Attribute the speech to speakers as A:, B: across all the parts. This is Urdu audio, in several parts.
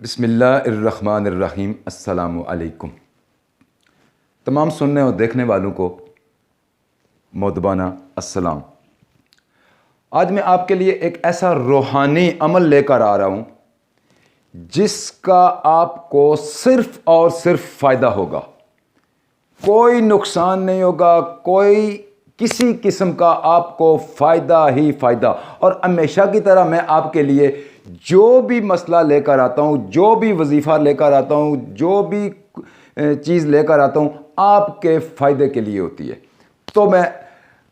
A: بسم اللہ الرحمن الرحیم۔ السلام علیکم تمام سننے اور دیکھنے والوں کو مؤدبانہ السلام۔ آج میں آپ کے لیے ایک ایسا روحانی عمل لے کر آ رہا ہوں جس کا آپ کو صرف اور صرف فائدہ ہوگا، کوئی نقصان نہیں ہوگا، کوئی کسی قسم کا آپ کو فائدہ ہی فائدہ۔ اور ہمیشہ کی طرح میں آپ کے لیے جو بھی مسئلہ لے کر آتا ہوں، جو بھی وظیفہ لے کر آتا ہوں، جو بھی چیز لے کر آتا ہوں، آپ کے فائدے کے لیے ہوتی ہے۔ تو میں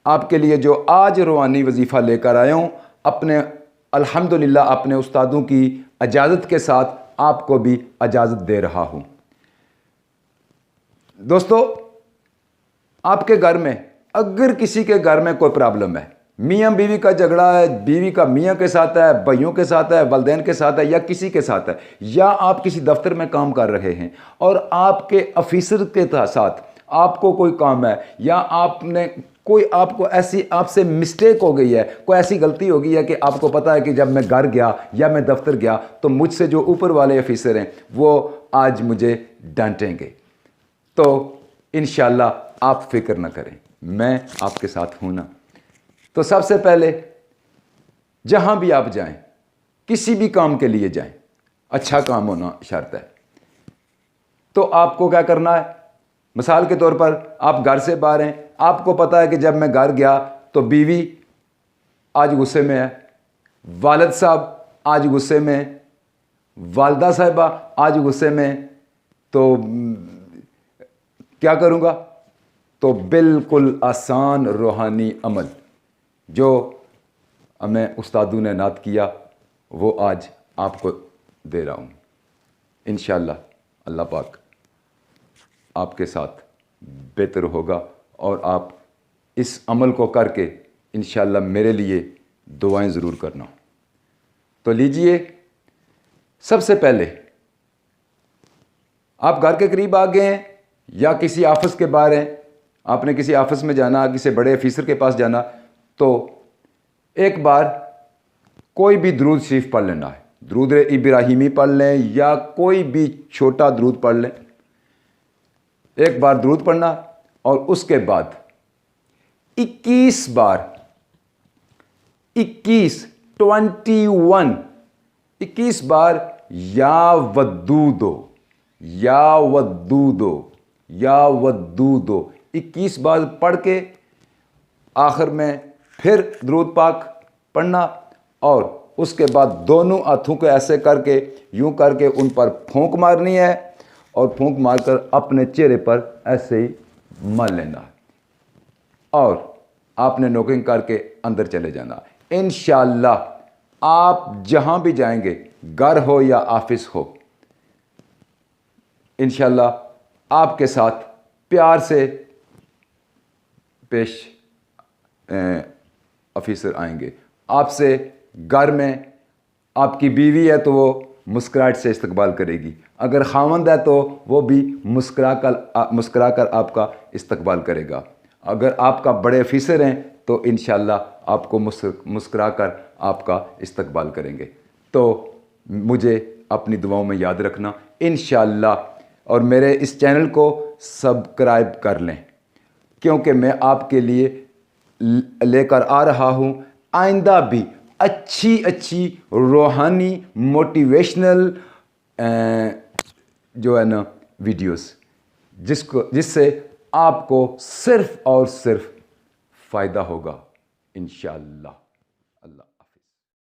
A: آپ کے لیے جو آج روحانی وظیفہ لے کر آیا ہوں، الحمدللہ اپنے استادوں کی اجازت کے ساتھ آپ کو بھی اجازت دے رہا ہوں۔ دوستو، آپ کے گھر میں اگر کسی کے گھر میں کوئی پرابلم ہے، میاں بیوی کا جھگڑا ہے، بیوی کا میاں کے ساتھ ہے، بھائیوں کے ساتھ ہے، والدین کے ساتھ ہے، یا کسی کے ساتھ ہے، یا آپ کسی دفتر میں کام کر رہے ہیں اور آپ کے آفیسر کے ساتھ آپ کو کوئی کام ہے، یا آپ کو ایسی آپ سے مسٹیک ہو گئی ہے، کوئی ایسی غلطی ہو گئی ہے کہ آپ کو پتہ ہے کہ جب میں گھر گیا یا میں دفتر گیا تو مجھ سے جو اوپر والے آفیسر ہیں وہ آج مجھے ڈانٹیں گے، تو انشاءاللہ آپ فکر نہ کریں، میں آپ کے ساتھ ہوں نا۔ تو سب سے پہلے جہاں بھی آپ جائیں، کسی بھی کام کے لیے جائیں، اچھا کام ہونا شرط ہے۔ تو آپ کو کیا کرنا ہے؟ مثال کے طور پر آپ گھر سے باہر ہیں، آپ کو پتہ ہے کہ جب میں گھر گیا تو بیوی آج غصے میں ہے، والد صاحب آج غصے میں ہیں، والدہ صاحبہ آج غصے میں ہیں، تو کیا کروں گا؟ تو بالکل آسان روحانی عمل جو ہمیں استادوں نے نات کیا وہ آج آپ کو دے رہا ہوں۔ انشاءاللہ اللہ پاک آپ کے ساتھ بہتر ہوگا اور آپ اس عمل کو کر کے انشاءاللہ میرے لیے دعائیں ضرور کرنا۔ تو لیجئے، سب سے پہلے آپ گھر کے قریب آ گئے ہیں یا کسی آفس کے باہر ہیں، آپ نے کسی آفس میں جانا، کسی بڑے آفیسر کے پاس جانا، تو ایک بار کوئی بھی درود شریف پڑھ لینا ہے، درود ابراہیمی پڑھ لیں یا کوئی بھی چھوٹا درود پڑھ لیں، ایک بار درود پڑھنا، اور اس کے بعد 21 بار 21 بار یا ودودو یا ودودو یا ودودو 21 بار پڑھ کے آخر میں پھر درود پاک پڑھنا، اور اس کے بعد دونوں ہاتھوں کو ایسے کر کے یوں کر کے ان پر پھونک مارنی ہے، اور پھونک مار کر اپنے چہرے پر ایسے ہی مل لینا ہے، اور آپ نے نوکنگ کر کے اندر چلے جانا۔ انشاءاللہ آپ جہاں بھی جائیں گے، گھر ہو یا آفس ہو، انشاءاللہ آپ کے ساتھ پیار سے پیش آفیسر آئیں گے آپ سے۔ گھر میں آپ کی بیوی ہے تو وہ مسکراہٹ سے استقبال کرے گی، اگر خاوند ہے تو وہ بھی مسکرا کر آپ کا استقبال کرے گا، اگر آپ کا بڑے آفیسر ہیں تو انشاءاللہ آپ کو مسکرا کر آپ کا استقبال کریں گے۔ تو مجھے اپنی دعاؤں میں یاد رکھنا انشاءاللہ، اور میرے اس چینل کو سبسکرائب کر لیں، کیونکہ میں آپ کے لیے لے کر آ رہا ہوں آئندہ بھی اچھی روحانی موٹیویشنل جو ہے نا ویڈیوز، جس سے آپ کو صرف اور صرف فائدہ ہوگا انشاءاللہ۔ اللہ